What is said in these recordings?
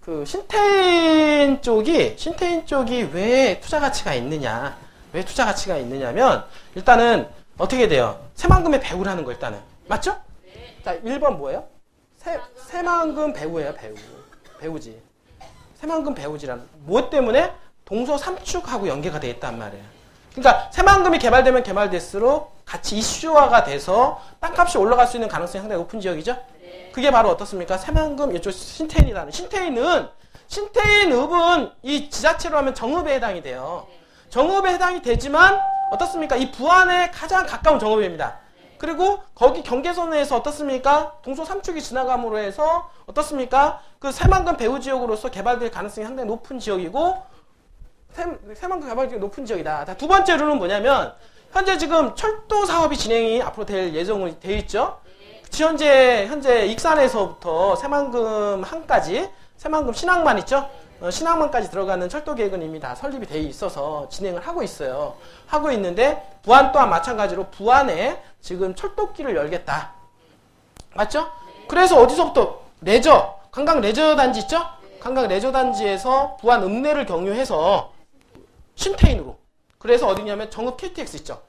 그 신태인 쪽이 왜 투자 가치가 있느냐? 왜 투자 가치가 있느냐면 일단은 어떻게 돼요? 새만금의 배우라는 거 일단은 맞죠? 네. 자, 1번 뭐예요? 새만금 배우예요, 배우지. 새만금 배우지라는 뭐 때문에 동서 삼축하고 연계가 돼 있단 말이에요. 그러니까 새만금이 개발되면 개발될수록 같이 이슈화가 돼서 땅값이 올라갈 수 있는 가능성이 상당히 높은 지역이죠. 그게 바로 어떻습니까? 새만금 이쪽 신태인이라는 신태인읍은 이 지자체로 하면 정읍에 해당이 돼요. 정읍에 해당이 되지만 어떻습니까? 이 부안에 가장 가까운 정읍입니다. 그리고 거기 경계선에서 어떻습니까? 동서 삼축이 지나감으로 해서 어떻습니까? 그 새만금 배후 지역으로서 개발될 가능성이 상당히 높은 지역이고 새만금 개발 지역이 높은 지역이다. 자, 두 번째 룰은 뭐냐면 현재 지금 철도 사업이 진행이 앞으로 될 예정이 돼 있죠. 현재 익산에서부터 새만금 항까지 새만금 신항만 있죠. 신항만까지 들어가는 철도 계획은 이미 다 설립이 돼 있어서 진행을 하고 있어요. 하고 있는데 부안 또한 마찬가지로 부안에 지금 철도길을 열겠다. 맞죠? 그래서 어디서부터 관광 레저 단지 있죠? 관광 레저 단지에서 부안 읍내를 경유해서 신태인으로. 그래서 어디냐면 정읍 KTX 있죠?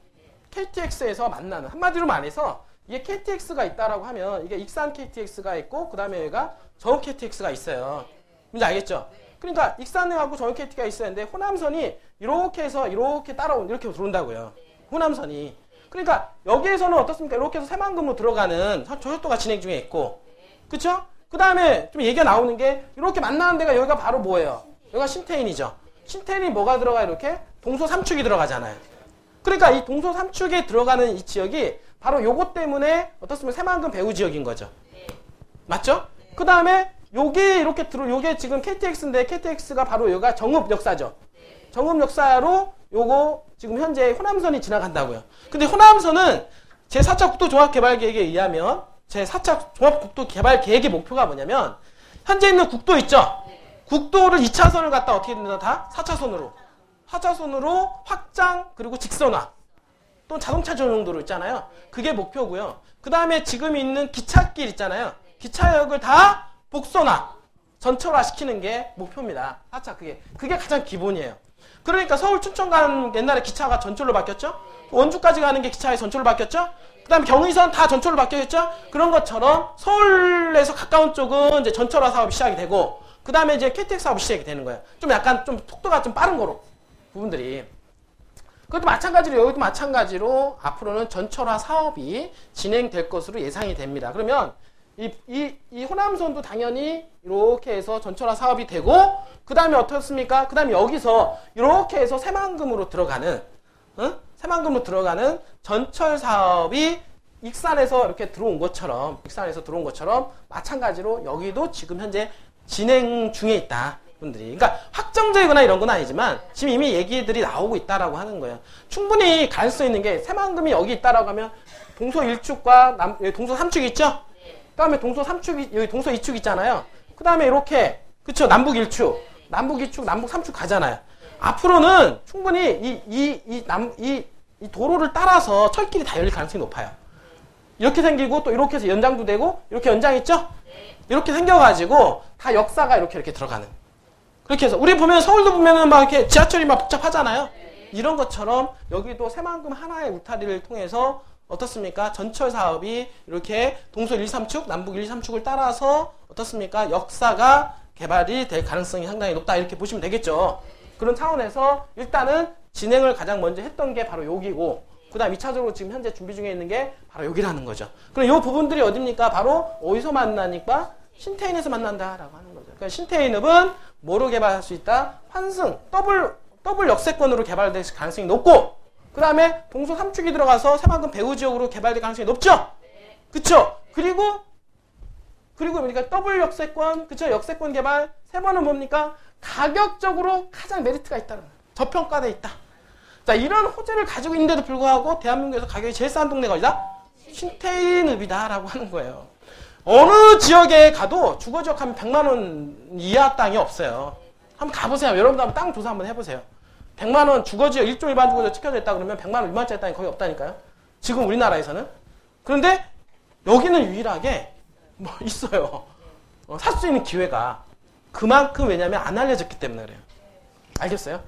KTX에서 만나는 한마디로 말해서 이게 KTX가 있다라고 하면 이게 익산 KTX가 있고 그 다음에 여기가 정읍 KTX가 있어요. 뭔지 알겠죠? 그러니까 익산하고 정읍 KTX가 있어야 하는데 호남선이 이렇게 해서 이렇게 이렇게 들어온다고요. 호남선이. 그러니까 여기에서는 어떻습니까? 이렇게 해서 새만금으로 들어가는 저혈도가 진행 중에 있고 그쵸? 그 다음에 좀 얘기가 나오는 게 이렇게 만나는 데가 여기가 바로 뭐예요? 여기가 신태인이죠. 신태인이 뭐가 들어가 이렇게? 동서 삼축이 들어가잖아요. 그러니까 이 동서 삼축에 들어가는 이 지역이 바로 요것 때문에 어떻습니까? 새만금 배후 지역인 거죠. 맞죠? 그 다음에 요게 지금 KTX인데 KTX가 바로 여기가 정읍 역사죠. 정읍 역사로 요거 지금 현재 호남선이 지나간다고요. 근데 호남선은 제4차 국도종합개발계획에 의하면 제4차 종합국도개발계획의 목표가 뭐냐면 현재 있는 국도 있죠? 국도를 2차선을 갖다 어떻게 된다? 다 4차선으로. 4차선으로 확장 그리고 직선화. 또 자동차 전용도로 있잖아요. 그게 목표고요. 그 다음에 지금 있는 기찻길 있잖아요. 기차역을 다 복선화, 전철화 시키는 게 목표입니다. 4차 그게 가장 기본이에요. 그러니까 서울 춘천 가는 옛날에 기차가 전철로 바뀌었죠? 원주까지 가는 게 기차에 전철로 바뀌었죠? 그 다음에 경의선 다 전철로 바뀌었죠? 그런 것처럼 서울에서 가까운 쪽은 이제 전철화 사업이 시작이 되고 그 다음에 이제 KTX 사업이 시작이 되는 거예요. 좀 약간 좀 속도가 좀 빠른 거로 부분들이. 그것도 마찬가지로 여기도 마찬가지로 앞으로는 전철화 사업이 진행될 것으로 예상이 됩니다. 그러면 이 호남선도 당연히 이렇게 해서 전철화 사업이 되고 그 다음에 어떻습니까? 그 다음에 여기서 이렇게 해서 새만금으로 들어가는 전철 사업이 익산에서 이렇게 들어온 것처럼 마찬가지로 여기도 지금 현재 진행 중에 있다. 분들이. 그러니까 확정적이거나 이런 건 아니지만 지금 이미 얘기들이 나오고 있다라고 하는 거예요. 충분히 가능성 있는 게 새만금이 여기 있다라고 하면 동서 1축과 동서 3축 있죠? 그 다음에 동서 3축이, 여기 동서 2축 있잖아요. 그 다음에 이렇게, 그쵸? 남북 1축, 남북 2축, 남북 3축 가잖아요. 앞으로는 충분히 이 도로를 따라서 철길이 다 열릴 가능성이 높아요. 이렇게 생기고 또 이렇게 해서 연장도 되고, 이렇게 연장 있죠? 이렇게 생겨가지고 다 역사가 이렇게 들어가는. 그렇게 해서, 우리 보면 서울도 보면은 막 이렇게 지하철이 막 복잡하잖아요? 이런 것처럼 여기도 새만금 하나의 울타리를 통해서 어떻습니까? 전철 사업이 이렇게 동서 1, 3축, 남북 1, 3축을 따라서 어떻습니까? 역사가 개발이 될 가능성이 상당히 높다. 이렇게 보시면 되겠죠. 그런 차원에서 일단은 진행을 가장 먼저 했던 게 바로 여기고 그 다음 2차적으로 지금 현재 준비 중에 있는 게 바로 여기라는 거죠. 그럼 이 부분들이 어딥니까? 바로 어디서 만나니까? 신태인에서 만난다라고 하는 거죠. 그러니까 신태인읍은 뭐로 개발할 수 있다? 환승, 더블 역세권으로 개발될 가능성이 높고 그 다음에 동서 3축이 들어가서 새만금 배후 지역으로 개발될 가능성이 높죠? 그쵸? 그리고 그러니까 더블 역세권, 그쵸? 역세권 개발, 세 번은 뭡니까? 가격적으로 가장 메리트가 있다는 거예요. 저평가돼 있다. 자, 이런 호재를 가지고 있는데도 불구하고 대한민국에서 가격이 제일 싼 동네가 어디다? 신태인읍이다라고 하는 거예요. 어느 지역에 가도 주거지역 하면 100만원 이하 땅이 없어요. 한번 가보세요. 여러분도 한번 땅 조사 한번 해보세요. 100만원 주거지역, 일종 일반 주거지역 찍혀져 있다 그러면 100만원 미만짜리 땅이 거의 없다니까요. 지금 우리나라에서는. 그런데 여기는 유일하게 뭐 있어요. 살 수 있는 기회가. 그만큼 왜냐면 안 알려졌기 때문에 그래요. 알겠어요?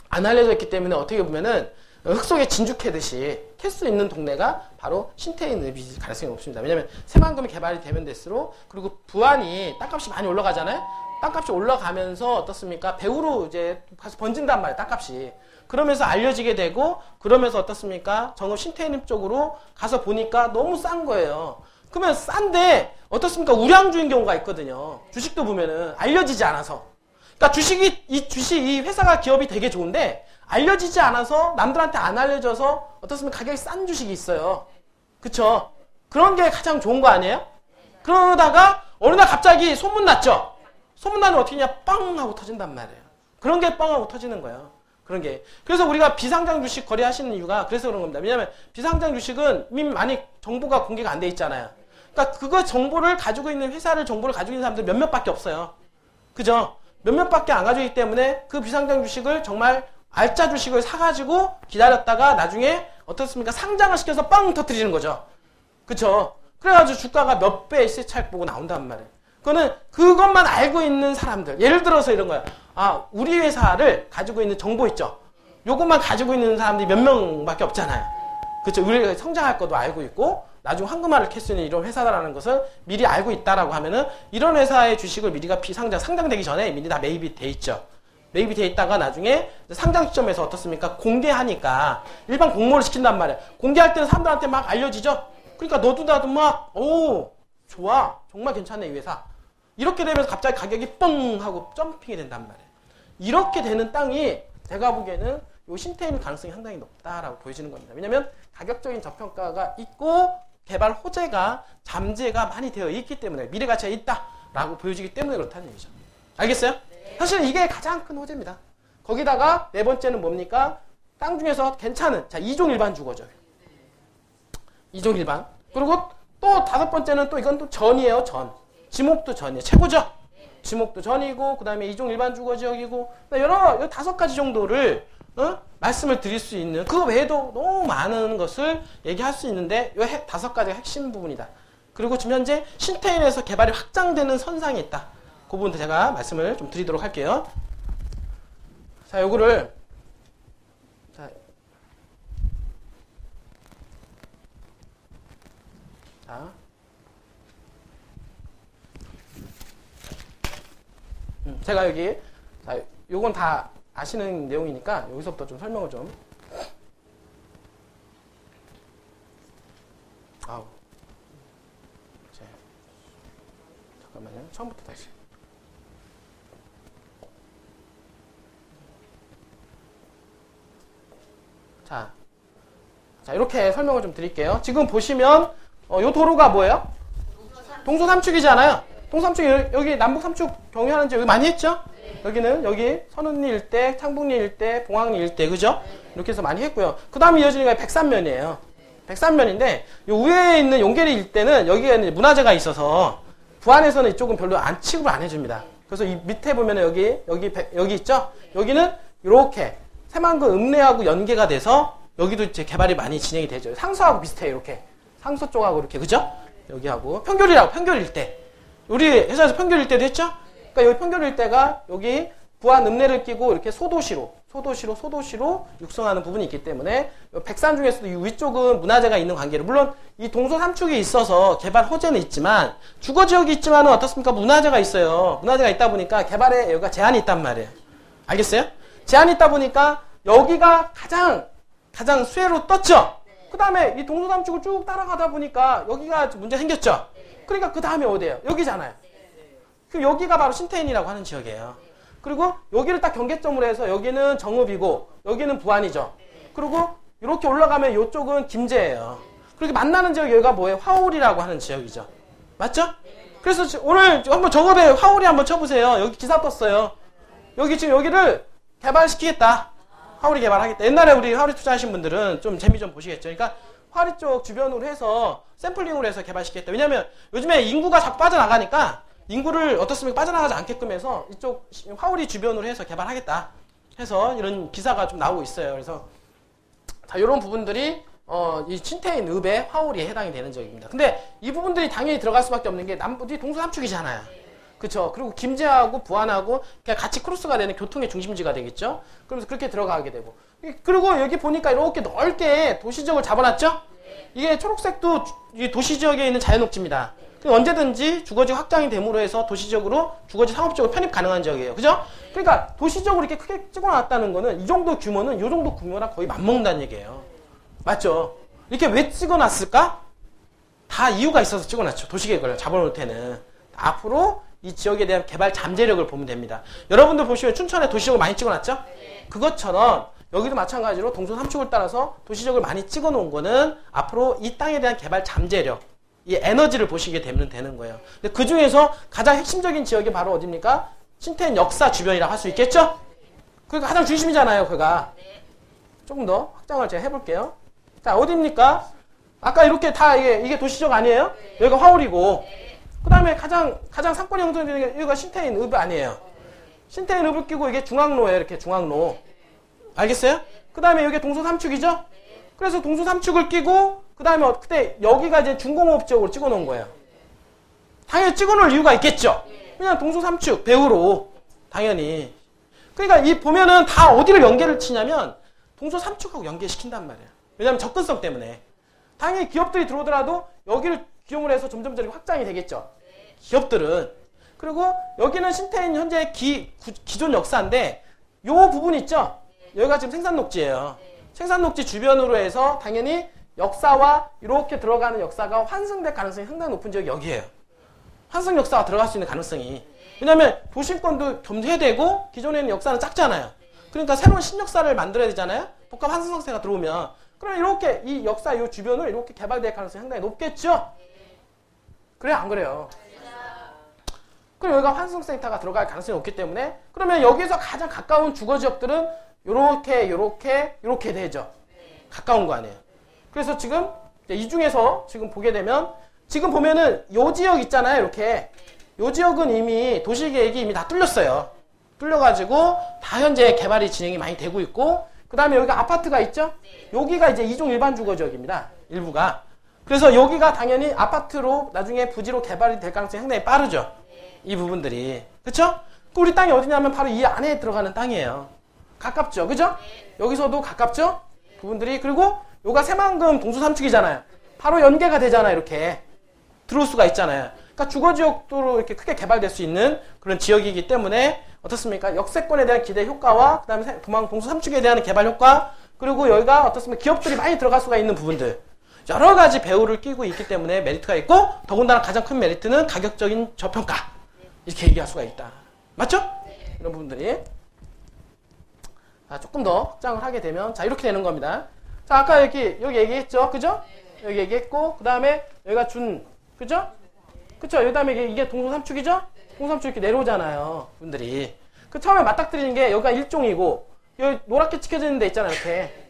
안 알려졌기 때문에 어떻게 보면은 흙 속에 진주 캐듯이 캘 수 있는 동네가 바로 신태인 읍이 가능성이 높습니다. 왜냐면 새만금이 개발이 되면 될수록 그리고 부안이 땅값이 많이 올라가잖아요. 땅값이 올라가면서 어떻습니까? 배후로 이제 가서 번진단 말이에요. 땅값이. 그러면서 알려지게 되고 그러면서 어떻습니까? 정읍 신태인 쪽으로 가서 보니까 너무 싼 거예요. 그러면 싼데 어떻습니까? 우량주인 경우가 있거든요. 주식도 보면은 알려지지 않아서. 그러니까 이 회사가 기업이 되게 좋은데 알려지지 않아서 남들한테 안 알려져서 어떻습니까? 가격이 싼 주식이 있어요. 그쵸? 그런 게 가장 좋은 거 아니에요? 그러다가 어느 날 갑자기 소문났죠? 소문나면 어떻게 하냐? 빵! 하고 터진단 말이에요. 그런 게 빵! 하고 터지는 거예요. 그런 게. 그래서 우리가 비상장 주식 거래하시는 이유가 그래서 그런 겁니다. 왜냐면 비상장 주식은 이미 많이 정보가 공개가 안 돼 있잖아요. 그러니까 그거 정보를 가지고 있는 회사를 정보를 가지고 있는 사람들 몇몇밖에 없어요. 그죠? 몇몇밖에 안 가지고 있기 때문에 그 비상장 주식을 정말 알짜 주식을 사가지고 기다렸다가 나중에 어떻습니까? 상장을 시켜서 빵 터뜨리는 거죠. 그쵸? 그래가지고 주가가 몇 배의 시세 차익 보고 나온단 말이에요. 그거는 그것만 알고 있는 사람들. 예를 들어서 이런 거야. 아, 우리 회사를 가지고 있는 정보 있죠? 요것만 가지고 있는 사람들이 몇 명밖에 없잖아요. 그쵸? 우리가 성장할 것도 알고 있고 나중에 황금알을 캘 수 있는 이런 회사다라는 것을 미리 알고 있다라고 하면은 이런 회사의 주식을 미리가 상장되기 전에 미리 다 매입이 돼 있죠. 매입이 돼 있다가 나중에 상장 시점에서 어떻습니까? 공개하니까 일반 공모를 시킨단 말이에요. 공개할 때는 사람들한테 막 알려지죠? 그러니까 너도 나도 막, 오, 좋아. 정말 괜찮네, 이 회사. 이렇게 되면서 갑자기 가격이 뻥 하고 점핑이 된단 말이에요. 이렇게 되는 땅이 제가 보기에는 요 신태임 가능성이 상당히 높다라고 보여지는 겁니다. 왜냐면 가격적인 저평가가 있고 개발 호재가 잠재가 많이 되어 있기 때문에 미래 가치가 있다라고 보여지기 때문에 그렇다는 얘기죠. 알겠어요? 사실 이게 가장 큰 호재입니다. 거기다가 네 번째는 뭡니까? 땅 중에서 괜찮은, 자, 2종 일반 주거죠. 2종 일반. 그리고 또 다섯 번째는 또 이건 또 전이에요, 전. 지목도 전이에요. 최고죠? 지목도 전이고, 그 다음에 2종 일반 주거 지역이고, 여러 다섯 가지 정도를, 말씀을 드릴 수 있는, 그 외에도 너무 많은 것을 얘기할 수 있는데, 이 다섯 가지가 핵심 부분이다. 그리고 지금 현재 신태인에서 개발이 확장되는 선상에 있다. 그 부분도 제가 말씀을 좀 드리도록 할게요. 자, 요거를, 제가 여기, 자, 요건 다 아시는 내용이니까 여기서부터 좀 설명을 좀. 잠깐만요. 처음부터 다시. 자, 이렇게 설명을 좀 드릴게요. 지금 보시면, 요 도로가 뭐예요? 동서 삼축이잖아요. 동삼축, 여기 남북 삼축 경유하는 지 여기 많이 했죠? 여기는, 여기 선운리 일대, 창북리 일대, 봉황리 일대, 그죠? 이렇게 해서 많이 했고요. 그 다음에 이어지는 게 백산면이에요. 백산면인데, 요 위에 있는 용계리 일대는 여기에 문화재가 있어서, 부안에서는 이쪽은 별로 취급을 안 해줍니다. 그래서 이 밑에 보면은 여기 있죠? 여기는 이렇게 새만금 읍내하고 연계가 돼서 여기도 이제 개발이 많이 진행이 되죠. 상서하고 비슷해요, 이렇게. 상서 쪽하고 이렇게, 그죠? 여기하고. 평귤 일대. 우리 회사에서 평귤 일대도 했죠? 그러니까 여기 평귤 일대가 여기 부안 읍내를 끼고 이렇게 소도시로 육성하는 부분이 있기 때문에 백산 중에서도 이 위쪽은 문화재가 있는 관계로 물론 이 동서 삼축이 있어서 개발 호재는 있지만 주거지역이 있지만은 어떻습니까? 문화재가 있어요. 문화재가 있다 보니까 개발에 여기가 제한이 있단 말이에요. 알겠어요? 제한이 있다 보니까 여기가 가장 수혜로 떴죠? 그 다음에 이 동서 삼축을 쭉 따라가다 보니까 여기가 문제 생겼죠? 그러니까 그 다음에 어디예요? 여기잖아요. 그럼 여기가 바로 신태인이라고 하는 지역이에요. 그리고 여기를 딱 경계점으로 해서 여기는 정읍이고 여기는 부안이죠. 그리고 이렇게 올라가면 이쪽은 김제예요. 그렇게 만나는 지역이 여기가 뭐예요? 화올이라고 하는 지역이죠. 맞죠? 그래서 오늘 한번 정읍에 화올이 한번 쳐보세요. 여기 기사 떴어요. 여기 지금 여기를 개발시키겠다. 화올이 개발하겠다. 옛날에 우리 화올이 투자하신 분들은 좀 재미 좀 보시겠죠. 그러니까 화리 쪽 주변으로 해서 샘플링으로 해서 개발시키겠다. 왜냐면 요즘에 인구가 자꾸 빠져나가니까 인구를 어떻습니까? 빠져나가지 않게끔 해서 이쪽 화오리 주변으로 해서 개발하겠다 해서 이런 기사가 좀 나오고 있어요. 그래서 자, 이런 부분들이 이 신태인 읍의 화오리에 해당이 되는 지역입니다. 근데 이 부분들이 당연히 들어갈 수밖에 없는 게 동서 삼축이잖아요. 그쵸. 그리고 김제하고 부안하고 그냥 같이 크로스가 되는 교통의 중심지가 되겠죠. 그러면서 그렇게 들어가게 되고. 그리고 여기 보니까 이렇게 넓게 도시지역을 잡아놨죠? 이게 초록색도 도시지역에 있는 자연녹지입니다. 언제든지 주거지 확장이 됨으로 해서 도시적으로 주거지 상업적으로 편입 가능한 지역이에요. 그죠? 그러니까 도시적으로 이렇게 크게 찍어놨다는 거는 이 정도 규모는 이 정도 규모랑 거의 맞먹는다는 얘기예요. 맞죠? 이렇게 왜 찍어놨을까? 다 이유가 있어서 찍어놨죠. 도시계획을 잡아놓을 때는. 앞으로 이 지역에 대한 개발 잠재력을 보면 됩니다. 여러분들 보시면 춘천에 도시적을 많이 찍어놨죠? 그것처럼 여기도 마찬가지로 동서 삼축을 따라서 도시적을 많이 찍어놓은 거는 앞으로 이 땅에 대한 개발 잠재력, 이 에너지를 보시게 되면 되는 거예요. 근데 그 중에서 가장 핵심적인 지역이 바로 어디입니까? 신태인 역사 주변이라고 할 수 있겠죠? 그게 가장 중심이잖아요, 그가. 조금 더 확장을 제가 해볼게요. 자, 어디입니까? 아까 이렇게 다 이게 도시적 아니에요? 여기가 화홀이고. 그 다음에 가장 상권이 형성되는 게 여기가 신태인 읍 아니에요? 신태인 읍을 끼고 이게 중앙로예요, 이렇게 중앙로. 알겠어요? 그 다음에 여기 동서 삼축이죠? 그래서 동서 삼축을 끼고, 그 다음에 그때 여기가 이제 중공업 지역으로 찍어 놓은 거예요. 당연히 찍어 놓을 이유가 있겠죠? 그냥 동서 삼축, 배후로. 당연히. 그러니까 이 보면은 다 어디를 연계를 치냐면, 동서 삼축하고 연계시킨단 말이에요. 왜냐면 접근성 때문에. 당연히 기업들이 들어오더라도 여기를 기용을 해서 점점 확장이 되겠죠. 기업들은. 그리고 여기는 신태인 현재 기존 역사인데, 요 부분 있죠? 여기가 지금 생산녹지예요. 생산녹지 주변으로 해서 당연히 역사와 이렇게 들어가는 역사가 환승될 가능성이 상당히 높은 지역이 여기예요. 환승 역사가 들어갈 수 있는 가능성이. 왜냐면 도심권도 겸해되고 기존에는 역사는 작잖아요. 그러니까 새로운 신역사를 만들어야 되잖아요. 복합 환승 역사가 들어오면. 그러면 이렇게 이 역사 이 주변을 이렇게 개발될 가능성이 상당히 높겠죠? 그래요? 안 그래요? 그럼 여기가 환승센터가 들어갈 가능성이 높기 때문에 그러면 여기서 가장 가까운 주거지역들은 요렇게 되죠. 가까운 거 아니에요. 그래서 지금 이 중에서 지금 보게 되면 지금 보면은 요 지역 있잖아요. 이렇게. 요 지역은 이미 도시계획이 이미 다 뚫렸어요. 뚫려가지고 다 현재 개발이 진행이 많이 되고 있고 그 다음에 여기가 아파트가 있죠. 여기가 이제 2종 일반 주거지역입니다. 일부가. 그래서 여기가 당연히 아파트로 나중에 부지로 개발이 될 가능성이 상당히 빠르죠. 이 부분들이. 그쵸? 우리 땅이 어디냐면 바로 이 안에 들어가는 땅이에요. 가깝죠. 그죠? 여기서도 가깝죠? 부분들이. 그리고 요가 새만금 동서삼축이잖아요. 바로 연계가 되잖아요. 이렇게. 들어올 수가 있잖아요. 그러니까 주거지역도로 이렇게 크게 개발될 수 있는 그런 지역이기 때문에 어떻습니까? 역세권에 대한 기대 효과와 그 다음에 동서삼축에 대한 개발 효과 그리고 여기가 어떻습니까? 기업들이 많이 들어갈 수가 있는 부분들. 여러 가지 배후를 끼고 있기 때문에 메리트가 있고 더군다나 가장 큰 메리트는 가격적인 저평가. 이렇게 얘기할 수가 있다. 맞죠? 이런 부분들이. 자, 조금 더 확장을 하게 되면 자 이렇게 되는 겁니다. 자 아까 여기 얘기했죠, 그죠? 여기 얘기했고 그 다음에 여기가 그죠? 그쵸? 그 다음에 이게 동서삼축이죠? 동서삼축 이렇게 내려오잖아요, 분들이. 그 처음에 맞닥뜨리는 게 여기가 1종이고 여기 노랗게 찍혀지는 데 있잖아요, 이렇게.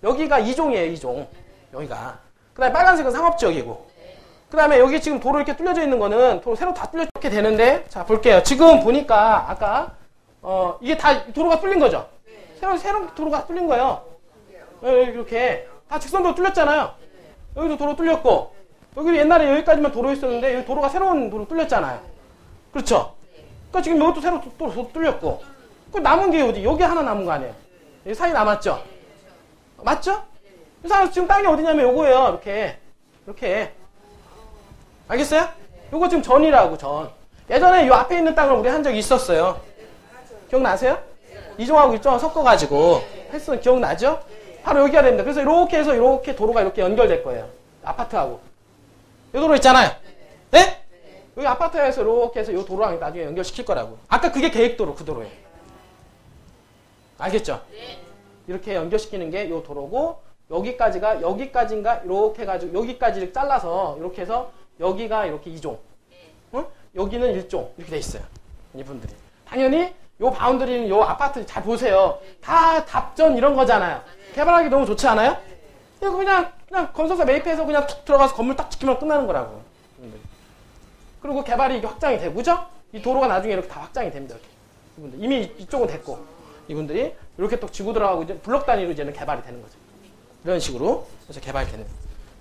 여기가 2종이에요, 2종. 여기가. 그 다음에 빨간색은 상업지역이고. 그 다음에 여기 지금 도로 이렇게 뚫려져 있는 거는 도로 새로 다 뚫려져 되는데 자 볼게요. 지금 보니까 아까 이게 다 도로가 뚫린 거죠? 새로운 도로가 뚫린 거예요. 이렇게 다 직선도로 뚫렸잖아요. 여기도 도로 뚫렸고 여기 옛날에 여기까지만 도로 있었는데 여기 도로가 새로운 도로 뚫렸잖아요. 그렇죠? 그러니까 지금 이것도 새로 도로 뚫렸고 그 남은 게 어디? 여기 하나 남은 거 아니에요? 여기 사이 남았죠? 맞죠? 이 사람 지금 땅이 어디냐면 요거예요. 이렇게 알겠어요? 요거 지금 전이라고 전. 예전에 요 앞에 있는 땅을 우리 한 적이 있었어요. 기억나세요? 이종하고 일종하고 섞어가지고 했으면 기억나죠? 바로 여기가 됩니다. 그래서 이렇게 해서 이렇게 도로가 이렇게 연결될 거예요. 아파트하고. 요 도로 있잖아요. 네? 여기 아파트에서 이렇게 해서 요 도로랑 나중에 연결시킬 거라고. 아까 그게 계획도로 그 도로예요. 알겠죠? 이렇게 연결시키는 게 요 도로고 여기까지인가 이렇게 해가지고 여기까지를 잘라서 이렇게 해서 여기가 이렇게 2종. 응? 여기는 1종. 이렇게 돼 있어요. 이분들이. 당연히 요 바운더리는 요 아파트 잘 보세요. 다 답전 이런 거잖아요. 개발하기 너무 좋지 않아요? 이거 그냥 건설사 매입해서 그냥 툭 들어가서 건물 딱 짓기만 끝나는 거라고. 그리고 개발이 이게 확장이 되고, 그죠? 이 도로가 나중에 이렇게 다 확장이 됩니다. 이렇게. 이분들. 이미 이쪽은 됐고, 이분들이 이렇게 또 지구 들어가고 이제 블록 단위로 이제는 개발이 되는 거죠. 이런 식으로 해서 개발이 되는.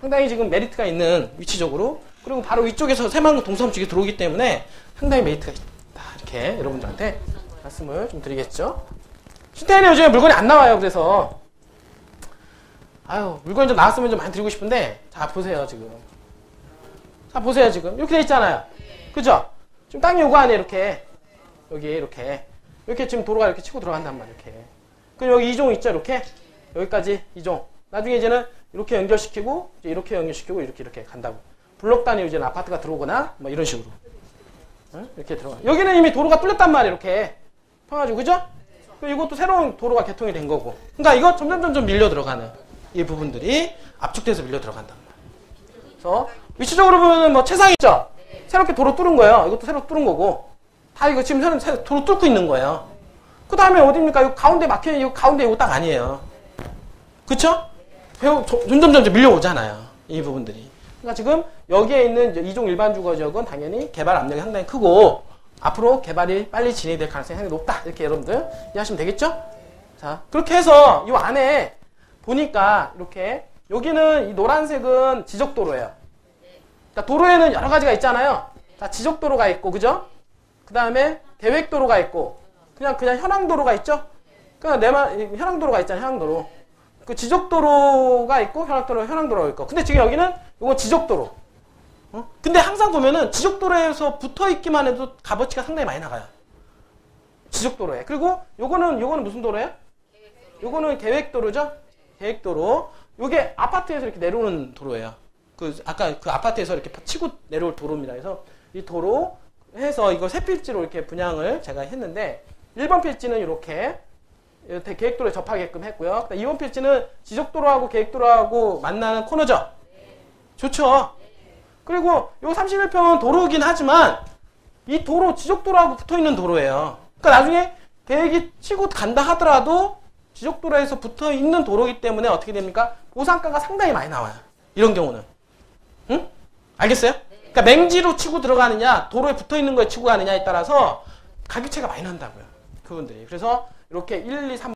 상당히 지금 메리트가 있는 위치적으로. 그리고 바로 위쪽에서 새만금 동서남쪽이 들어오기 때문에 상당히 메리트가 있다. 이렇게 여러분들한테 말씀을 좀 드리겠죠. 신태현이 요즘에 물건이 안 나와요. 그래서 아유, 물건이 좀 나왔으면 좀 많이 드리고 싶은데, 자 보세요 지금. 자 보세요 지금 이렇게 돼 있잖아요. 그죠? 지금 땅이 요거 안에 이렇게 여기 이렇게 지금 도로가 이렇게 치고 들어간단 말이에요. 이렇게. 그럼 여기 2종 있죠. 이렇게 여기까지 2종. 나중에 이제는 이렇게 연결시키고 이제 이렇게 연결시키고 이렇게 간다고. 블록 단위로 이제는 아파트가 들어오거나 뭐 이런 식으로. 응? 이렇게 들어가. 여기는 이미 도로가 뚫렸단 말이에요. 이렇게 평화지고 그죠? 그리고 이것도 새로운 도로가 개통이 된 거고. 그러니까 이거 점점 밀려 들어가는 이 부분들이 압축돼서 밀려 들어간단 말이에요. 그래서 위치적으로 보면 뭐 최상 있죠? 새롭게 도로 뚫은 거예요. 이것도 새로 뚫은 거고. 다 이거 지금 도로 뚫고 있는 거예요. 그 다음에 어딥니까? 이 가운데 막혀있는 이 가운데 이거 딱 아니에요. 그쵸? 점점 밀려오잖아요. 이 부분들이. 그러니까 지금 여기에 있는 2종 일반 주거 지역은 당연히 개발 압력이 상당히 크고 앞으로 개발이 빨리 진행이 될 가능성이 상당히 높다. 이렇게 여러분들 이해하시면 되겠죠? 자, 그렇게 해서 이 안에 보니까 이렇게 여기는 이 노란색은 지적도로예요. 그러니까 도로에는 여러 가지가 있잖아요. 자, 지적도로가 있고, 그죠? 그 다음에 계획도로가 있고, 그냥 현황도로가 있죠? 현황도로가 있잖아요, 현황도로. 그 지적도로가 있고, 현황도로가 있고. 근데 지금 여기는 이건 지적도로. 근데 항상 보면은 지적도로에서 붙어 있기만 해도 값어치가 상당히 많이 나가요. 지적도로에. 그리고 요거는 무슨 도로예요? 요거는 계획도로죠? 계획도로. 요게 아파트에서 이렇게 내려오는 도로예요. 아까 그 아파트에서 이렇게 치고 내려올 도로입니다. 그래서 이 도로 해서 이거 세 필지로 이렇게 분양을 제가 했는데 1번 필지는 이렇게 계획도로에 접하게끔 했고요. 2번 필지는 지적도로하고 계획도로하고 만나는 코너죠. 좋죠. 그리고 요 31평은 도로긴 하지만 이 도로 지적도로하고 붙어있는 도로예요. 그러니까 나중에 계획이 치고 간다 하더라도 지적도로에서 붙어있는 도로이기 때문에 어떻게 됩니까? 보상가가 상당히 많이 나와요. 이런 경우는. 응? 알겠어요? 그러니까 맹지로 치고 들어가느냐 도로에 붙어있는 거에 치고 가느냐에 따라서 가격 차이가 많이 난다고요. 그분들이. 그래서 이렇게 1, 2, 3